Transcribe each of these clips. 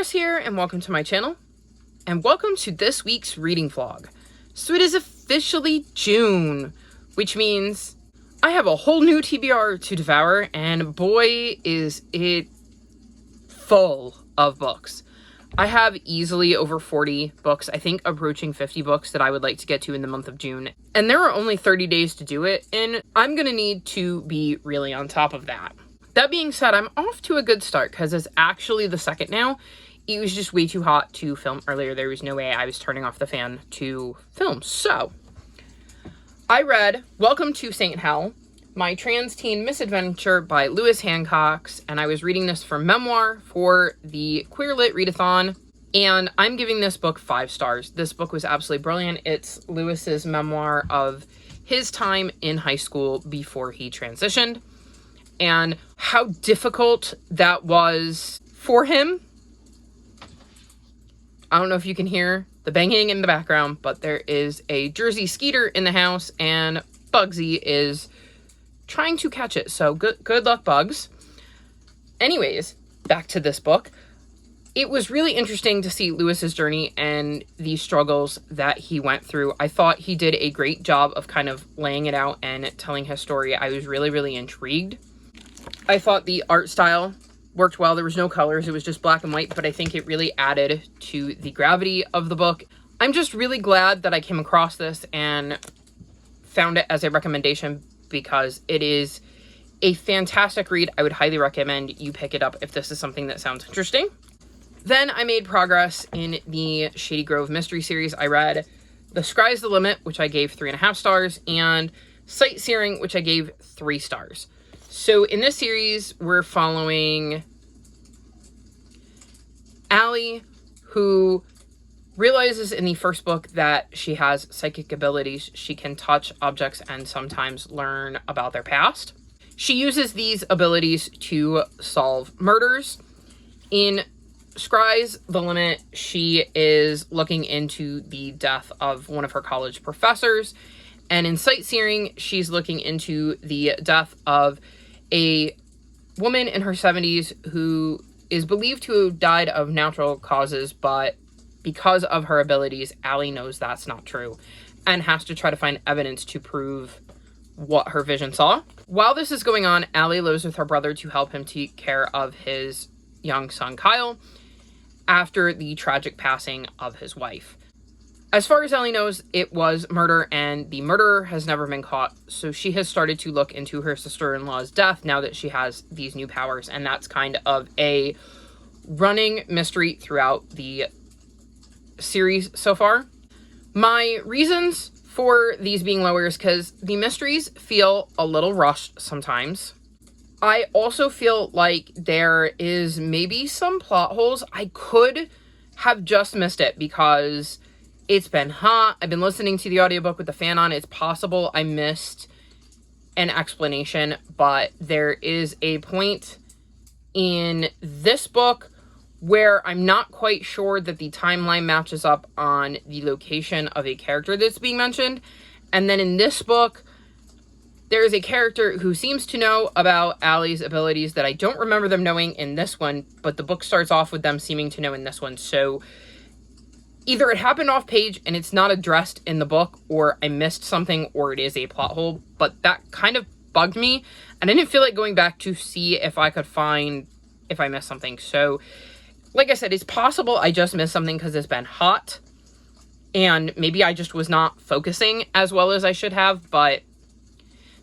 Chris here, and welcome to my channel, and welcome to this week's reading vlog. So it is officially June, which means I have a whole new TBR to devour, and boy is it full of books. I have easily over 40 books, I think approaching 50 books that I would like to get to in the month of June, and there are only 30 days to do it, and I'm gonna need to be really on top of that. That being said, I'm off to a good start because it's actually the second now. It was just way too hot to film earlier. There was no way I was turning off the fan to film. So, I read Welcome to St. Hell, My Trans Teen Misadventure by Lewis Hancox, and I was reading this for memoir for the Queer Lit Readathon, and I'm giving this book 5 stars. This book was absolutely brilliant. It's Lewis's memoir of his time in high school before he transitioned, and how difficult that was for him. I don't know if you can hear the banging in the background, but there is a Jersey Skeeter in the house, and Bugsy is trying to catch it. So good luck, Bugs. Anyways, back to this book. It was really interesting to see Lewis's journey and the struggles that he went through. I thought he did a great job of kind of laying it out and telling his story. I was really intrigued. I thought the art style worked well. There was no colors. It was just black and white, but I think it really added to the gravity of the book. I'm just really glad that I came across this and found it as a recommendation because it is a fantastic read. I would highly recommend you pick it up if this is something that sounds interesting. Then I made progress in the Shady Grove mystery series. I read The Sky's the Limit, which I gave 3.5 stars, and Sightseeing, which I gave 3 stars. So in this series, we're following Allie, who realizes in the first book that she has psychic abilities. She can touch objects and sometimes learn about their past. She uses these abilities to solve murders. In Sky's the Limit, she is looking into the death of one of her college professors. And in Sightseeing, she's looking into the death of a woman in her 70s who is believed to have died of natural causes, but because of her abilities, Allie knows that's not true and has to try to find evidence to prove what her vision saw. While this is going on, Allie lives with her brother to help him take care of his young son, Kyle, after the tragic passing of his wife. As far as Allie knows, it was murder, and the murderer has never been caught, so she has started to look into her sister-in-law's death now that she has these new powers, and that's kind of a running mystery throughout the series so far. My reasons for these being lower is because the mysteries feel a little rushed sometimes. I also feel like there is maybe some plot holes. I could have just missed it because it's been hot. I've been listening to the audiobook with the fan on. It's possible I missed an explanation, but there is a point in this book where I'm not quite sure that the timeline matches up on the location of a character that's being mentioned. And then in this book, there is a character who seems to know about Allie's abilities that I don't remember them knowing in this one, but the book starts off with them seeming to know in this one. So either it happened off page and it's not addressed in the book, or I missed something, or it is a plot hole. But that kind of bugged me, and I didn't feel like going back to see if I could find if I missed something. So, like I said, it's possible I just missed something because it's been hot, and maybe I just was not focusing as well as I should have, but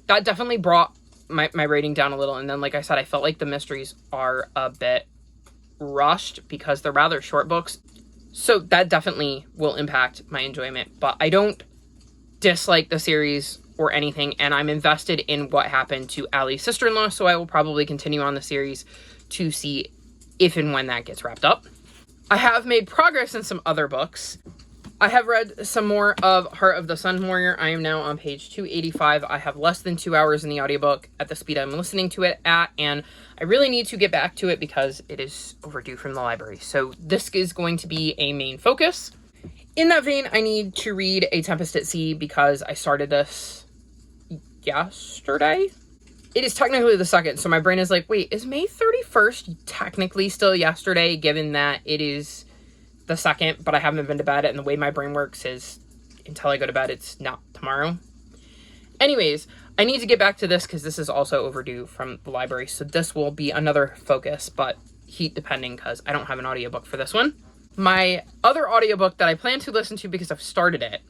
that definitely brought my rating down a little. And then, like I said, I felt like the mysteries are a bit rushed because they're rather short books. So that definitely will impact my enjoyment, but I don't dislike the series or anything, and I'm invested in what happened to Allie's sister-in-law, so I will probably continue on the series to see if and when that gets wrapped up. I have made progress in some other books. I have read some more of Heart of the Sun Warrior. I am now on page 285. I have less than 2 hours in the audiobook at the speed I'm listening to it at, and I really need to get back to it because it is overdue from the library. So this is going to be a main focus. In that vein, I need to read A Tempest at Sea because I started this yesterday. It is technically the 2nd, so my brain is like, wait, is May 31st technically still yesterday, given that it is the 2nd, but I haven't been to bed, and the way my brain works is until I go to bed, it's not tomorrow. Anyways, I need to get back to this because this is also overdue from the library, so this will be another focus, but heat depending because I don't have an audiobook for this one. My other audiobook that I plan to listen to because I've started it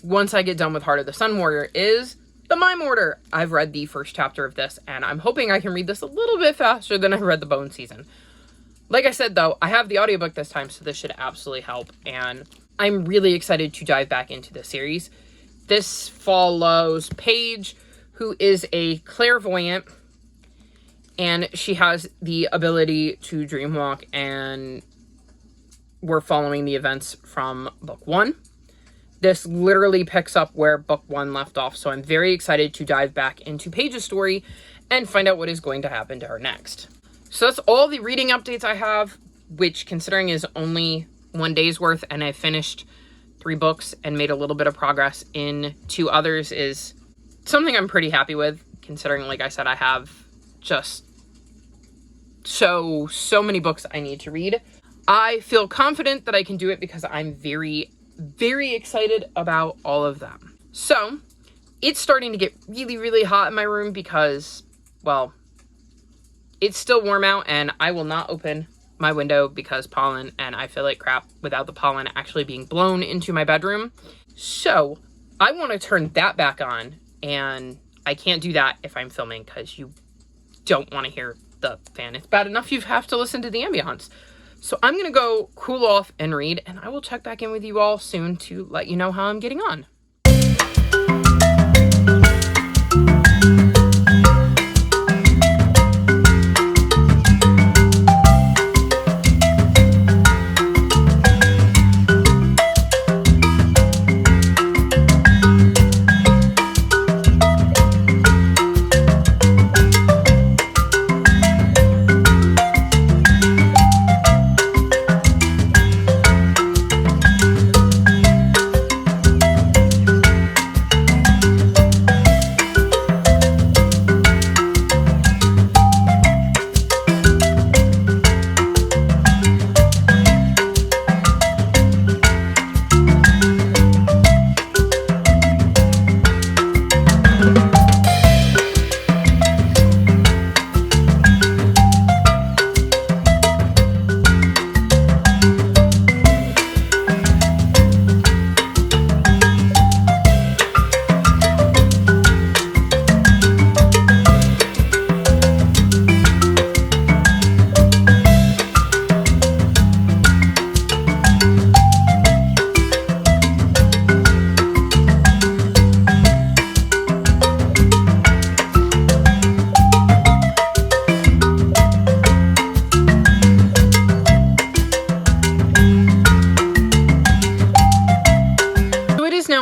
once I get done with Heart of the Sun Warrior is The Mime Order. I've read the first chapter of this, and I'm hoping I can read this a little bit faster than I read the Bone Season. Like I said, though, I have the audiobook this time, so this should absolutely help, and I'm really excited to dive back into this series. This follows Paige, who is a clairvoyant, and she has the ability to dreamwalk, and we're following the events from book 1. This literally picks up where book 1 left off, so I'm very excited to dive back into Paige's story and find out what is going to happen to her next. So that's all the reading updates I have, which considering is only 1 day's worth, and I finished 3 books and made a little bit of progress in 2 others, is something I'm pretty happy with, considering, like I said, I have just so many books I need to read. I feel confident that I can do it because I'm very excited about all of them. So, it's starting to get really hot in my room because, well, it's still warm out and I will not open my window because pollen, and I feel like crap without the pollen actually being blown into my bedroom. So, I want to turn that back on, and I can't do that if I'm filming because you don't want to hear the fan. It's bad enough you have to listen to the ambiance. So I'm going to go cool off and read, and I will check back in with you all soon to let you know how I'm getting on.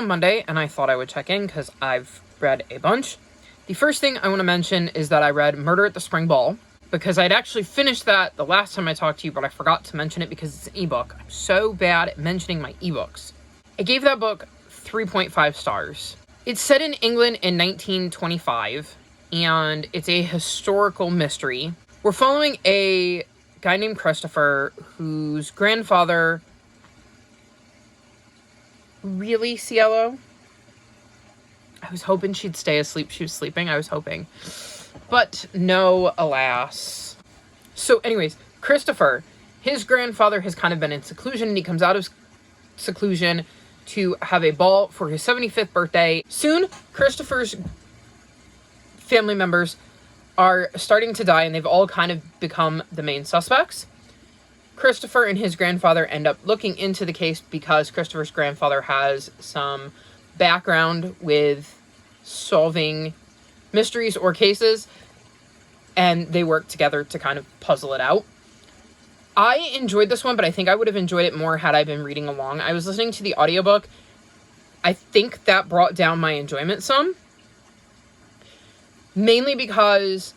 Monday, and I thought I would check in because I've read a bunch. The first thing I want to mention is that I read Murder at the Spring Ball, because I'd actually finished that the last time I talked to you, but I forgot to mention it because it's an ebook. I'm so bad at mentioning my ebooks. I gave that book 3.5 stars. It's set in England in 1925, and it's a historical mystery. We're following a guy named Christopher, whose grandfather... Really, Cielo? I was hoping she'd stay asleep. She was sleeping. I was hoping. But no, alas. So anyways, Christopher, his grandfather has kind of been in seclusion, and he comes out of seclusion to have a ball for his 75th birthday. Soon, Christopher's family members are starting to die, and they've all kind of become the main suspects. Christopher and his grandfather end up looking into the case because Christopher's grandfather has some background with solving mysteries or cases, and they work together to kind of puzzle it out. I enjoyed this one, but I think I would have enjoyed it more had I been reading along. I was listening to the audiobook. I think that brought down my enjoyment some. Mainly because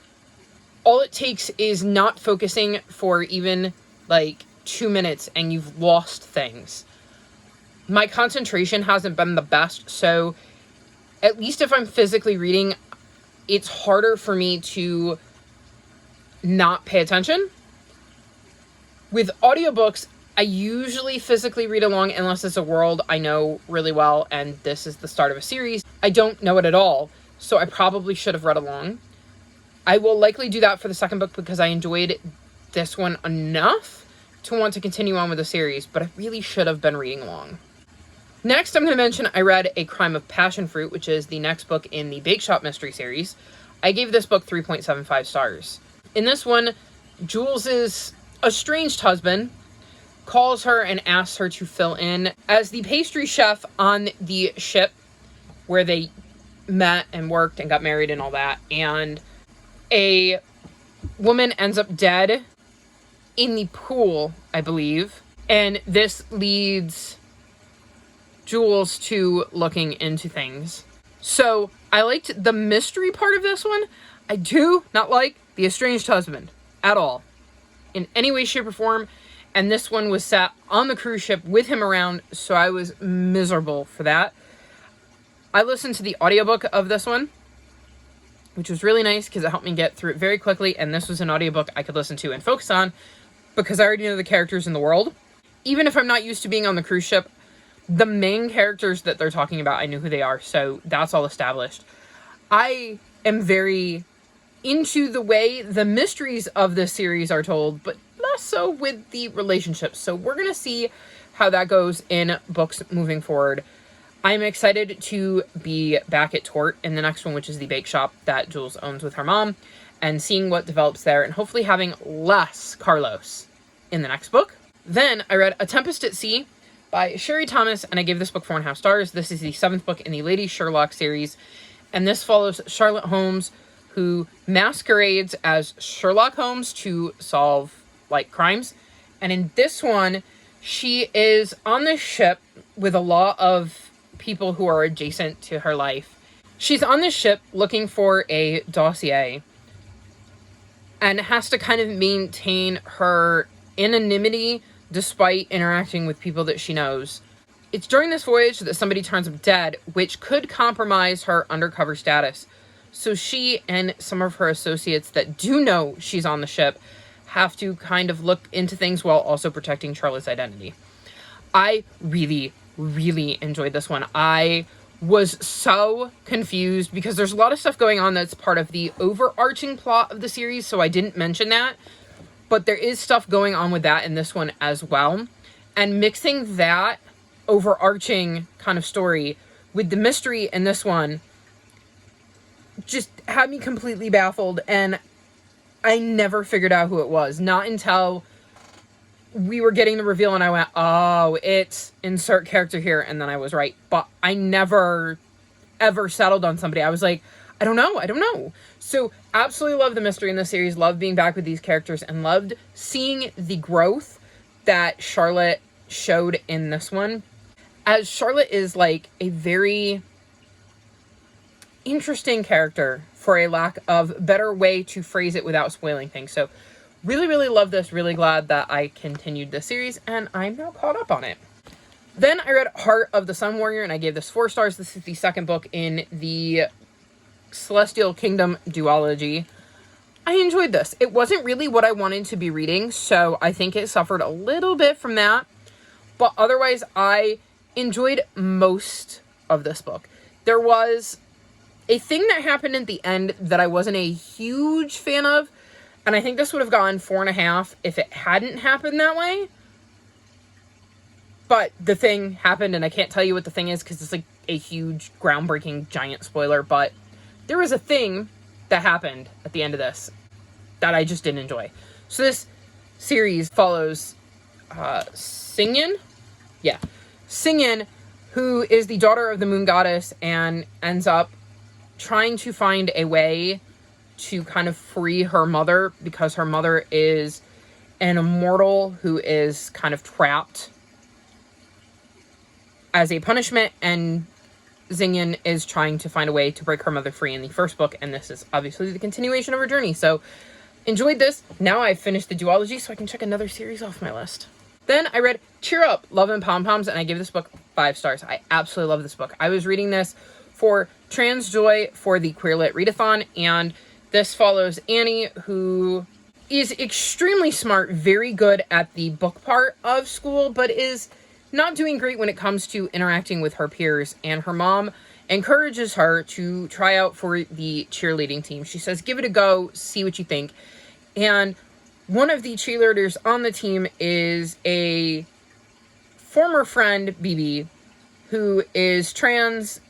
all it takes is not focusing for even... 2 minutes and you've lost things. My concentration hasn't been the best, so at least if I'm physically reading, it's harder for me to not pay attention. With audiobooks, I usually physically read along unless it's a world I know really well and this is the start of a series. I don't know it at all, so I probably should have read along. I will likely do that for the second book because I enjoyed this one enough to want to continue on with the series, but I really should have been reading along. Next, I'm going to mention I read A Crime of Passion Fruit, which is the next book in the Bake Shop mystery series. I gave this book 3.75 stars. In this one, Jules's estranged husband calls her and asks her to fill in as the pastry chef on the ship where they met and worked and got married and all that. And a woman ends up dead in the pool, I believe. And this leads Jules to looking into things. So I liked the mystery part of this one. I do not like the estranged husband at all, in any way, shape, or form. And this one was set on the cruise ship with him around, so I was miserable for that. I listened to the audiobook of this one, which was really nice because it helped me get through it very quickly. And this was an audiobook I could listen to and focus on because I already know the characters in the world. Even if I'm not used to being on the cruise ship, the main characters that they're talking about, I knew who they are. So that's all established. I am very into the way the mysteries of this series are told, but less so with the relationships. So we're going to see how that goes in books moving forward. I'm excited to be back at Tort in the next one, which is the bake shop that Jules owns with her mom, and seeing what develops there and hopefully having less Carlos in the next book. Then I read A Tempest at Sea by Sherry Thomas, and I gave this book 4.5 stars. This is the 7th book in the Lady Sherlock series, and this follows Charlotte Holmes, who masquerades as Sherlock Holmes to solve, like, crimes. And in this one, she is on this ship with a lot of people who are adjacent to her life. She's on this ship looking for a dossier and has to kind of maintain her anonymity despite interacting with people that she knows. It's during this voyage that somebody turns up dead, which could compromise her undercover status. So she and some of her associates that do know she's on the ship have to kind of look into things while also protecting Charlotte's identity. I really, really enjoyed this one. I was so confused because there's a lot of stuff going on that's part of the overarching plot of the series, so I didn't mention that. But there is stuff going on with that in this one as well. And mixing that overarching kind of story with the mystery in this one just had me completely baffled, and I never figured out who it was. Not until we were getting the reveal and I went, oh, it's insert character here, and then I was right. But I never, ever settled on somebody. I was like, I don't know. So absolutely love the mystery in this series, love being back with these characters, and loved seeing the growth that Charlotte showed in this one. As Charlotte is like a very interesting character, for a lack of better way to phrase it without spoiling things. So really, really love this. Really glad that I continued the series and I'm now caught up on it. Then I read Heart of the Sun Warrior and I gave this 4 stars. This is the 2nd book in the Celestial Kingdom duology. I enjoyed this. It wasn't really what I wanted to be reading, so I think it suffered a little bit from that. But otherwise, I enjoyed most of this book. There was a thing that happened at the end that I wasn't a huge fan of, and I think this would have gotten 4.5 if it hadn't happened that way. But the thing happened, and I can't tell you what the thing is because it's like a huge, groundbreaking, giant spoiler, but there was a thing that happened at the end of this that I just didn't enjoy. So this series follows Singin, who is the daughter of the moon goddess and ends up trying to find a way to kind of free her mother because her mother is an immortal who is kind of trapped as a punishment, and Xingyin is trying to find a way to break her mother free in the first book, and this is obviously the continuation of her journey. So enjoyed this. Now I've finished the duology, so I can check another series off my list. Then I read Cheer Up, Love and Pom Poms, and I give this book 5 stars. I absolutely love this book. I was reading this for Trans Joy for the Queer Lit Readathon, and this follows Annie, who is extremely smart, very good at the book part of school, but is not doing great when it comes to interacting with her peers, and her mom encourages her to try out for the cheerleading team. She says, give it a go, see what you think. And one of the cheerleaders on the team is a former friend, BB, who is trans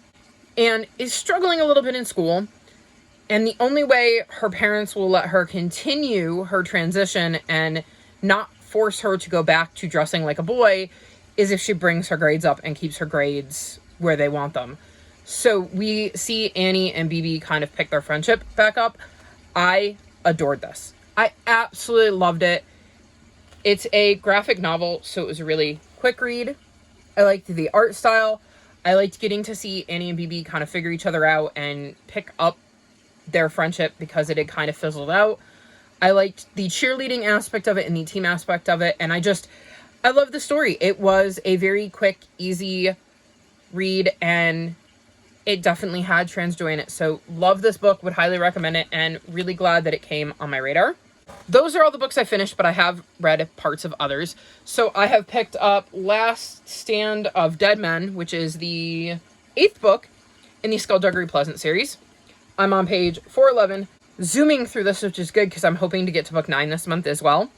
and is struggling a little bit in school. And the only way her parents will let her continue her transition and not force her to go back to dressing like a boy is if she brings her grades up and keeps her grades where they want them. So we see Annie and BB kind of pick their friendship back up. I adored this. I absolutely loved it. It's a graphic novel, so it was a really quick read. I liked the art style. I liked getting to see Annie and BB kind of figure each other out and pick up their friendship because it had kind of fizzled out. I liked the cheerleading aspect of it and the team aspect of it, and I love the story. It was a very quick, easy read, and it definitely had Trans Joy in it. So love this book, would highly recommend it, and really glad that it came on my radar. Those are all the books I finished, but I have read parts of others. So I have picked up Last Stand of Dead Men, which is the 8th book in the Skullduggery Pleasant series. I'm on page 411, zooming through this, which is good because I'm hoping to get to book 9 this month as well.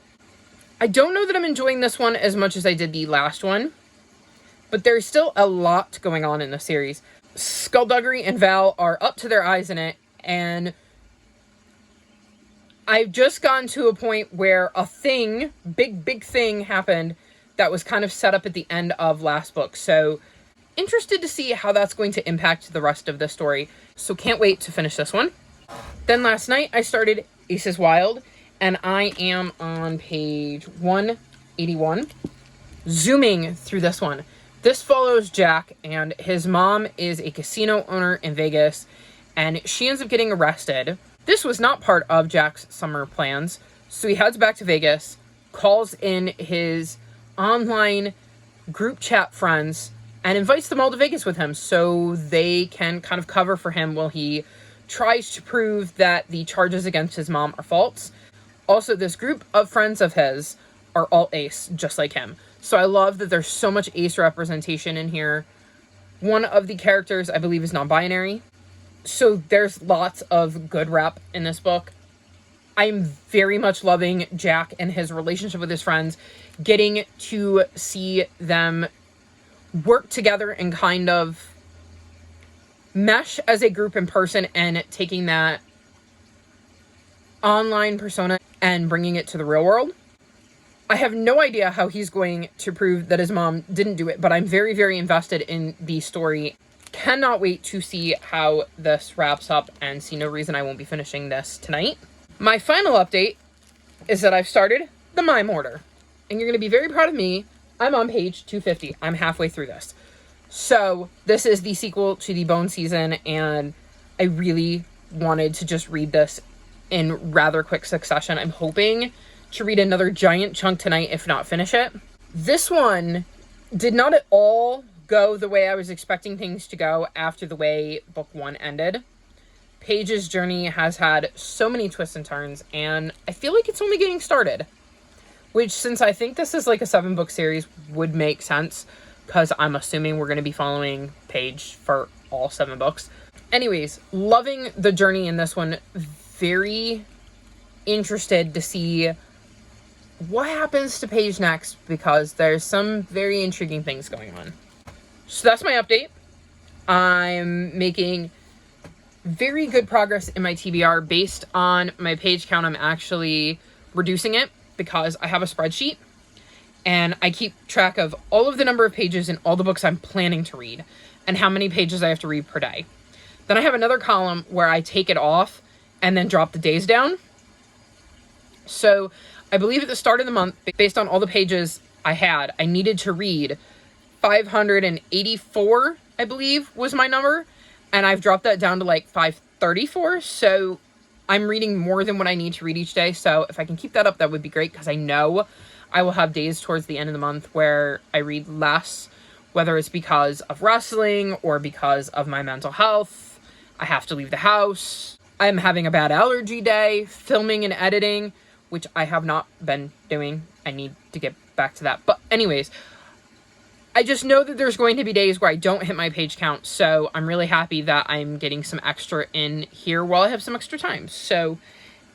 I don't know that I'm enjoying this one as much as I did the last one, but there's still a lot going on in the series. Skullduggery and Val are up to their eyes in it, and I've just gotten to a point where a thing, big thing happened that was kind of set up at the end of last book. So interested to see how that's going to impact the rest of the story. So can't wait to finish this one. Then last night I started Aces Wild, and I am on page 181, zooming through this one. This follows Jack, and his mom is a casino owner in Vegas, and she ends up getting arrested. This was not part of Jack's summer plans, so he heads back to Vegas, calls in his online group chat friends, and invites them all to Vegas with him so they can kind of cover for him while he tries to prove that the charges against his mom are false. Also, this group of friends of his are all ace, just like him. So I love that there's so much ace representation in here. One of the characters, I believe, is non-binary. So there's lots of good rep in this book. I'm very much loving Jack and his relationship with his friends, getting to see them work together and kind of mesh as a group in person, and taking that online persona and bringing it to the real world. I have no idea how he's going to prove that his mom didn't do it, but I'm very, very invested in the story. Cannot wait to see how this wraps up, and see no reason I won't be finishing this tonight. My final update is that I've started the Mime Order, and you're going to be very proud of me. I'm on page 250. I'm halfway through this. So this is the sequel to the Bone season, and I really wanted to just read this in rather quick succession. I'm hoping to read another giant chunk tonight, if not finish it. This one did not at all go the way I was expecting things to go after the way book 1 ended. Paige's journey has had so many twists and turns, and I feel like it's only getting started. Which, since I think this is like a 7-book series, would make sense, because I'm assuming we're going to be following Paige for all 7 books. Anyways, loving the journey in this one. Very interested to see what happens to Paige next, because there's some very intriguing things going on. So that's my update. I'm making very good progress in my TBR. Based on my page count, I'm actually reducing it because I have a spreadsheet and I keep track of all of the number of pages in all the books I'm planning to read and how many pages I have to read per day. Then I have another column where I take it off and then drop the days down. So I believe at the start of the month, based on all the pages I had, I needed to read 584, I believe was my number. And I've dropped that down to like 534. So I'm reading more than what I need to read each day. So if I can keep that up, that would be great, because I know I will have days towards the end of the month where I read less, whether it's because of wrestling or because of my mental health. I have to leave the house. I'm having a bad allergy day, filming and editing, which I have not been doing. I need to get back to that. But anyways, I just know that there's going to be days where I don't hit my page count. So I'm really happy that I'm getting some extra in here while I have some extra time. So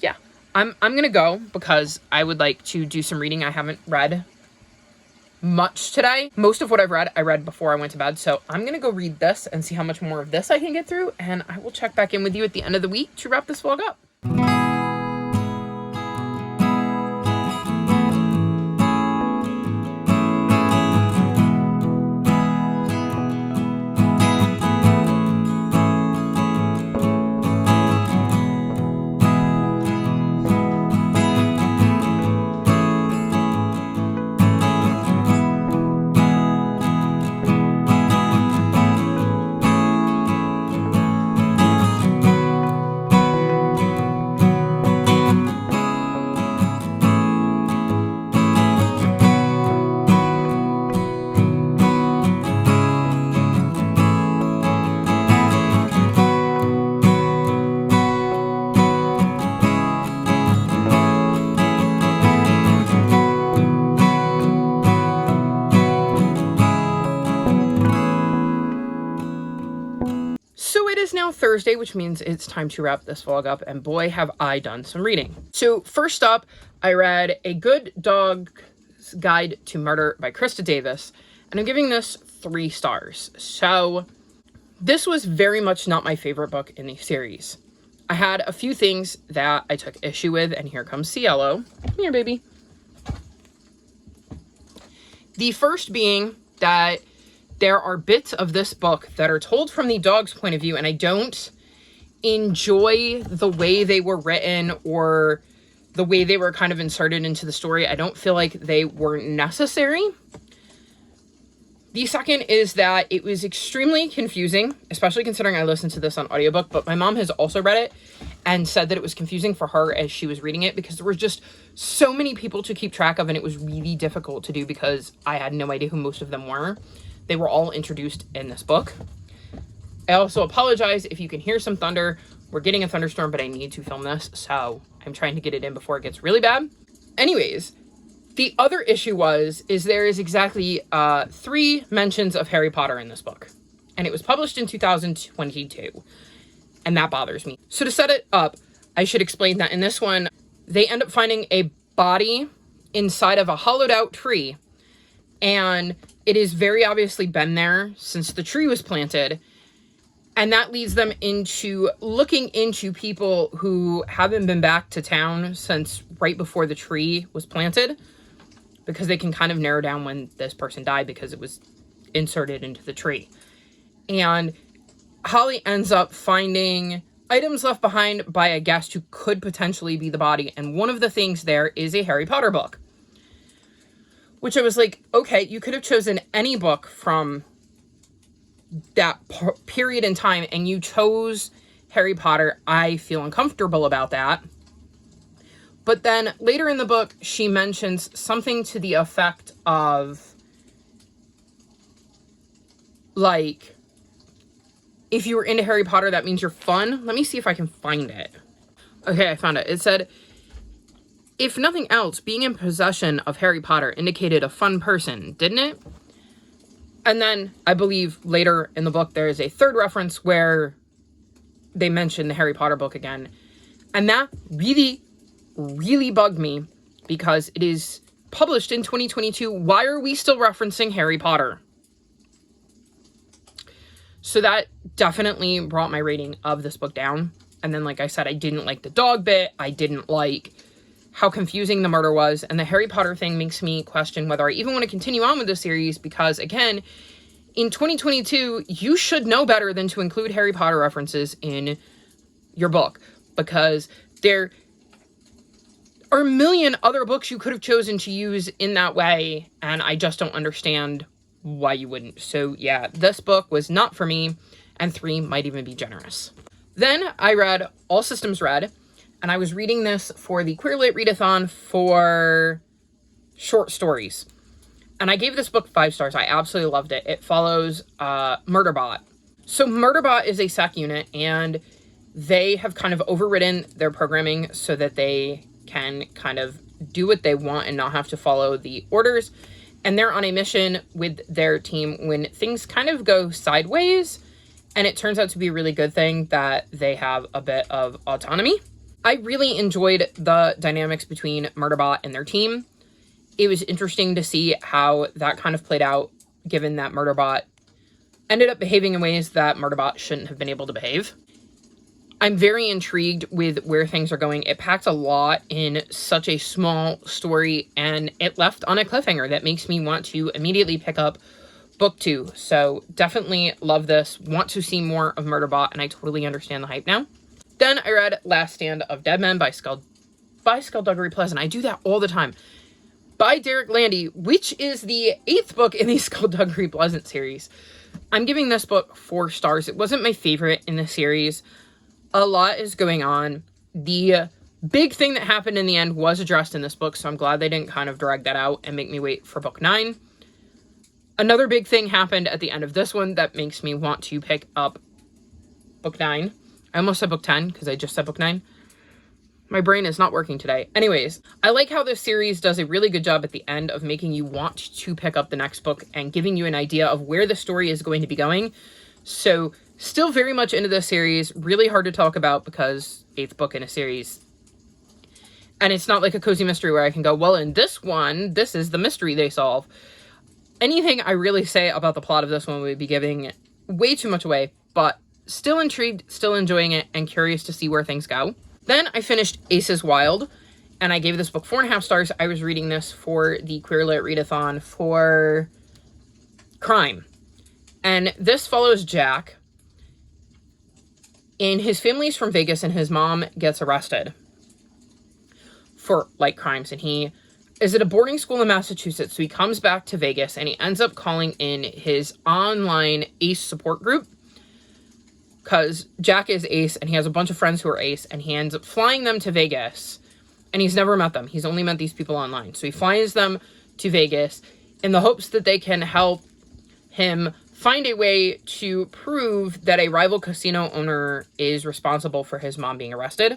yeah, I'm going to go because I would like to do some reading. I haven't read much today. Most of what I read before I went to bed. So I'm going to go read this and see how much more of this I can get through. And I will check back in with you at the end of the week to wrap this vlog up. So it is now Thursday, which means it's time to wrap this vlog up, and boy, have I done some reading. So first up, I read A Good Dog's Guide to Murder by Krista Davis, and I'm giving this 3 stars. So this was very much not my favorite book in the series. I had a few things that I took issue with, and here comes Cielo. Come here, baby. The first being that there are bits of this book that are told from the dog's point of view, and I don't enjoy the way they were written or the way they were kind of inserted into the story. I don't feel like they were necessary. The second is that it was extremely confusing, especially considering I listened to this on audiobook, but my mom has also read it and said that it was confusing for her as she was reading it because there were just so many people to keep track of, and it was really difficult to do because I had no idea who most of them were. They were all introduced in this book. I also apologize if you can hear some thunder. We're getting a thunderstorm, but I need to film this, so I'm trying to get it in before it gets really bad. Anyways, the other issue is there is exactly 3 mentions of Harry Potter in this book, and it was published in 2022, and that bothers me. So to set it up, I should explain that in this one, they end up finding a body inside of a hollowed out tree, and it has very obviously been there since the tree was planted. And that leads them into looking into people who haven't been back to town since right before the tree was planted, because they can kind of narrow down when this person died because it was inserted into the tree. And Holly ends up finding items left behind by a guest who could potentially be the body. And one of the things there is a Harry Potter book. Which I was like, okay, you could have chosen any book from that period in time, and you chose Harry Potter. I feel uncomfortable about that. But then later in the book, she mentions something to the effect of, like, if you were into Harry Potter, that means you're fun. Let me see if I can find it. Okay, I found it. It said, if nothing else, being in possession of Harry Potter indicated a fun person, didn't it? And then I believe later in the book, there is a third reference where they mention the Harry Potter book again. And that really, really bugged me because it is published in 2022. Why are we still referencing Harry Potter? So that definitely brought my rating of this book down. And then, like I said, I didn't like the dog bit. I didn't like how confusing the murder was, and the Harry Potter thing makes me question whether I even want to continue on with the series because, again, in 2022, you should know better than to include Harry Potter references in your book because there are a million other books you could have chosen to use in that way, and I just don't understand why you wouldn't. So yeah, this book was not for me, and 3 might even be generous. Then I read All Systems Red, and I was reading this for the Queer Lit Readathon for short stories. And I gave this book 5 stars. I absolutely loved it. It follows Murderbot. So Murderbot is a SEC unit, and they have kind of overridden their programming so that they can kind of do what they want and not have to follow the orders. And they're on a mission with their team when things kind of go sideways. And it turns out to be a really good thing that they have a bit of autonomy. I really enjoyed the dynamics between Murderbot and their team. It was interesting to see how that kind of played out, given that Murderbot ended up behaving in ways that Murderbot shouldn't have been able to behave. I'm very intrigued with where things are going. It packed a lot in such a small story, and it left on a cliffhanger that makes me want to immediately pick up book 2. So definitely love this. Want to see more of Murderbot, and I totally understand the hype now. Then I read Last Stand of Dead Men by Skullduggery Pleasant. I do that all the time. By Derek Landy, which is the 8th book in the Skullduggery Pleasant series. I'm giving this book 4 stars. It wasn't my favorite in the series. A lot is going on. The big thing that happened in the end was addressed in this book, so I'm glad they didn't kind of drag that out and make me wait for book 9. Another big thing happened at the end of this one that makes me want to pick up book 9. I almost said book 10 because I just said book 9. My brain is not working today. Anyways, I like how this series does a really good job at the end of making you want to pick up the next book and giving you an idea of where the story is going to be going. So, still very much into this series. Really hard to talk about because 8th book in a series. And it's not like a cozy mystery where I can go, well, in this one, this is the mystery they solve. Anything I really say about the plot of this one would be giving way too much away, but still intrigued, still enjoying it, and curious to see where things go. Then I finished Aces Wild, and I gave this book 4.5 stars. I was reading this for the Queer Lit Readathon for crime. And this follows Jack. And his family's from Vegas, and his mom gets arrested for, like, crimes. And he is at a boarding school in Massachusetts, so he comes back to Vegas, and he ends up calling in his online ACE support group. Because Jack is ACE, and he has a bunch of friends who are ACE, and he ends up flying them to Vegas. And he's never met them. He's only met these people online. So he flies them to Vegas in the hopes that they can help him find a way to prove that a rival casino owner is responsible for his mom being arrested.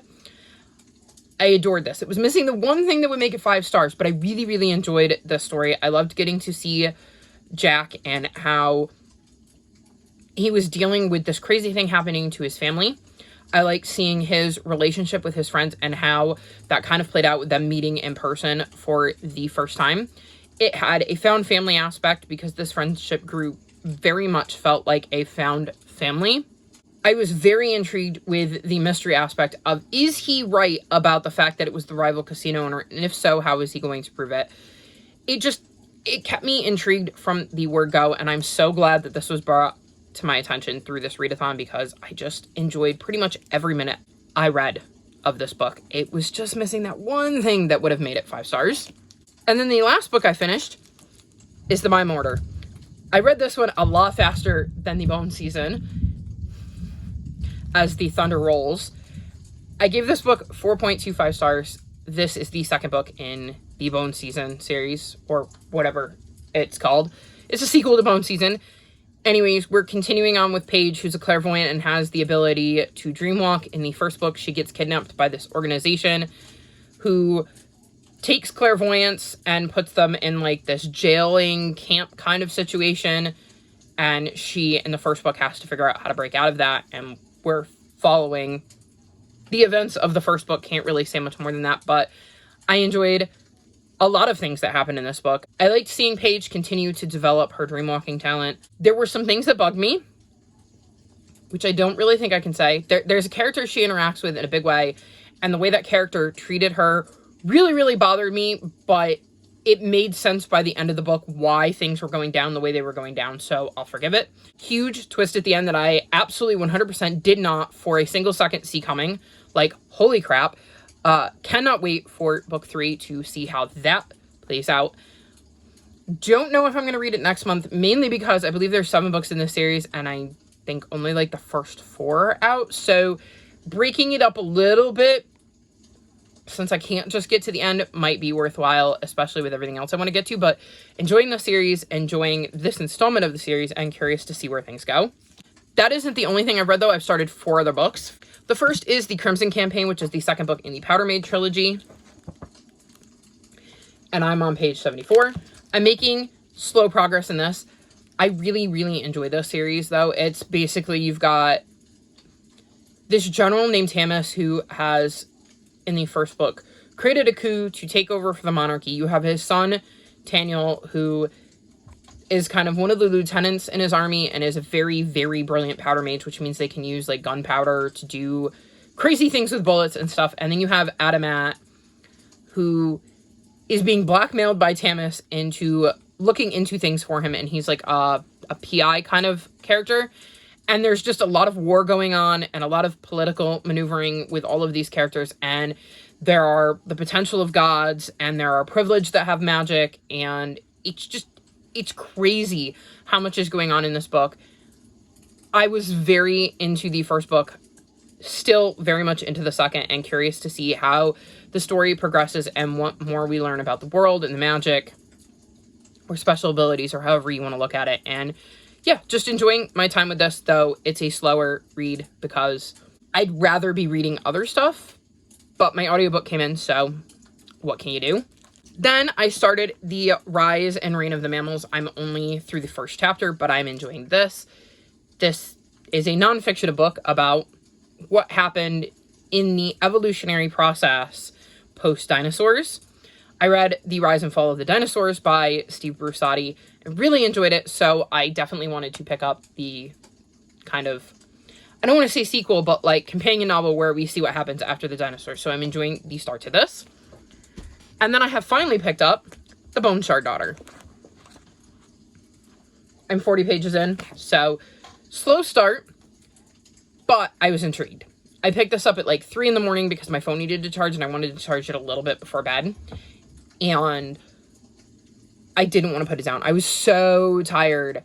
I adored this. It was missing the one thing that would make it 5 stars, but I really, really enjoyed this story. I loved getting to see Jack and how he was dealing with this crazy thing happening to his family. I liked seeing his relationship with his friends and how that kind of played out with them meeting in person for the first time. It had a found family aspect because this friendship group very much felt like a found family. I was very intrigued with the mystery aspect of, is he right about the fact that it was the rival casino owner? And if so, how is he going to prove it? It kept me intrigued from the word go, and I'm so glad that this was brought to my attention through this readathon because I just enjoyed pretty much every minute I read of this book. It was just missing that one thing that would have made it 5 stars. And then the last book I finished is The Mime Order. I read this one a lot faster than the Bone Season as the thunder rolls. I gave this book 4.25 stars. This is the second book in the Bone Season series, or whatever it's called. It's a sequel to Bone Season. Anyways, we're continuing on with Paige, who's a clairvoyant and has the ability to dreamwalk. In the first book, she gets kidnapped by this organization who takes clairvoyants and puts them in, like, this jailing camp kind of situation. And she, in the first book, has to figure out how to break out of that. And we're following the events of the first book. Can't really say much more than that, but I enjoyed a lot of things that happened in this book. I liked seeing Paige continue to develop her dreamwalking talent. There were some things that bugged me, which I don't really think I can say. There's a character she interacts with in a big way, and the way that character treated her really, really bothered me, but it made sense by the end of the book why things were going down the way they were going down, so I'll forgive it. Huge twist at the end that I absolutely 100% did not for a single second see coming. Like, holy crap. Cannot wait for book 3 to see how that plays out. Don't know if I'm going to read it next month, mainly because I believe there's 7 books in this series, and I think only, like, the first 4 are out, so breaking it up a little bit since I can't just get to the end, might be worthwhile, especially with everything else I want to get to. But enjoying the series, enjoying this installment of the series, and curious to see where things go. That isn't the only thing I've read, though. I've started 4 other books. The first is the Crimson Campaign, which is the second book in the Powder Maid trilogy. And I'm on page 74. I'm making slow progress in this. I really, really enjoy this series, though. It's basically, you've got this general named Tamis who has, in the first book, created a coup to take over for the monarchy. You have his son, Taniel, who is kind of one of the lieutenants in his army and is a very, very brilliant powder mage, which means they can use, like, gunpowder to do crazy things with bullets and stuff. And then you have Adamat, who is being blackmailed by Tamis into looking into things for him, and he's like a PI kind of character. And there's just a lot of war going on and a lot of political maneuvering with all of these characters, and there are the potential of gods, and there are privileged that have magic, and it's crazy how much is going on in this book. I was very into the first book, still very much into the second, and curious to see how the story progresses and what more we learn about the world and the magic or special abilities, or however you want to look at it. And yeah, just enjoying my time with this, though it's a slower read because I'd rather be reading other stuff, but my audiobook came in, so what can you do? Then I started the Rise and Reign of the Mammals. I'm only through the first chapter, but I'm enjoying this. This is a nonfiction book about what happened in the evolutionary process post-dinosaurs. I read The Rise and Fall of the Dinosaurs by Steve Brusatte and really enjoyed it, so I definitely wanted to pick up the kind of, I don't want to say sequel, but like companion novel where we see what happens after the dinosaurs. So I'm enjoying the start to this. And then I have finally picked up The Bone Shard Daughter. I'm 40 pages in, so slow start, but I was intrigued. I picked this up at like 3 in the morning because my phone needed to charge and I wanted to charge it a little bit before bed. And I didn't want to put it down. I was so tired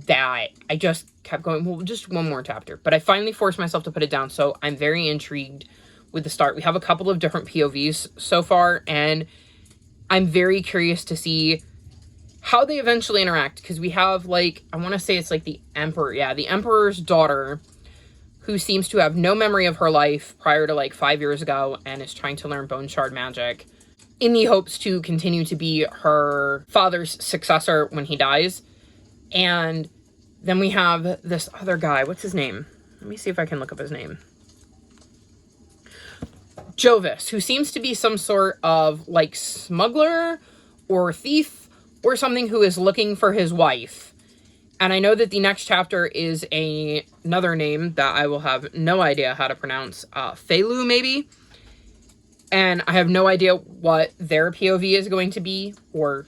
that I just kept going, well, just one more chapter. But I finally forced myself to put it down, so I'm very intrigued with the start. We have a couple of different POVs so far, and I'm very curious to see how they eventually interact, because we have, like, I want to say it's like the Emperor. Yeah, the Emperor's daughter, who seems to have no memory of her life prior to, like, 5 years ago, and is trying to learn bone shard magic in the hopes to continue to be her father's successor when he dies. And then we have this other guy. What's his name? Let me see if I can look up his name. Jovis, who seems to be some sort of, like, smuggler or thief or something, who is looking for his wife. And I know that the next chapter is another name that I will have no idea how to pronounce. Felu, maybe? And I have no idea what their POV is going to be, or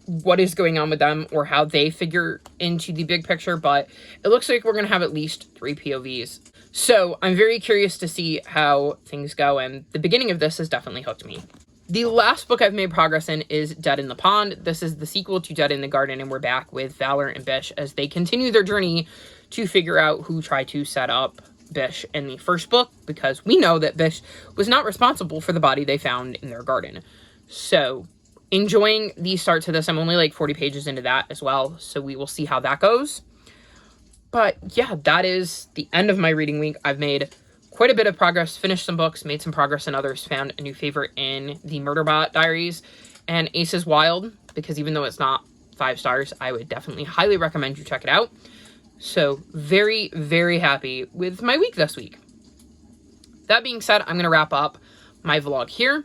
what is going on with them, or how they figure into the big picture, but it looks like we're going to have at least 3 POVs. So I'm very curious to see how things go, and the beginning of this has definitely hooked me. The last book I've made progress in is Dead in the Pond. This is the sequel to Dead in the Garden, and we're back with Valor and Bish as they continue their journey to figure out who tried to set up Bish in the first book, because we know that Bish was not responsible for the body they found in their garden. So enjoying the start to this. I'm only like 40 pages into that as well, so we will see how that goes. But yeah, that is the end of my reading week. I've made quite a bit of progress, finished some books, made some progress in others, found a new favorite in the Murderbot Diaries and Aces Wild, because even though it's not 5 stars, I would definitely highly recommend you check it out. So very, very happy with my week this week. That being said, I'm going to wrap up my vlog here.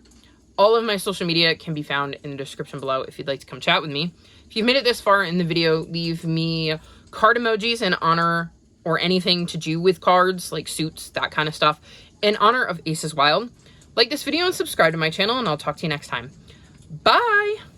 All of my social media can be found in the description below if you'd like to come chat with me. If you've made it this far in the video, leave me card emojis in honor, or anything to do with cards, like suits, that kind of stuff, in honor of Aces Wild. Like this video and subscribe to my channel, and I'll talk to you next time. Bye!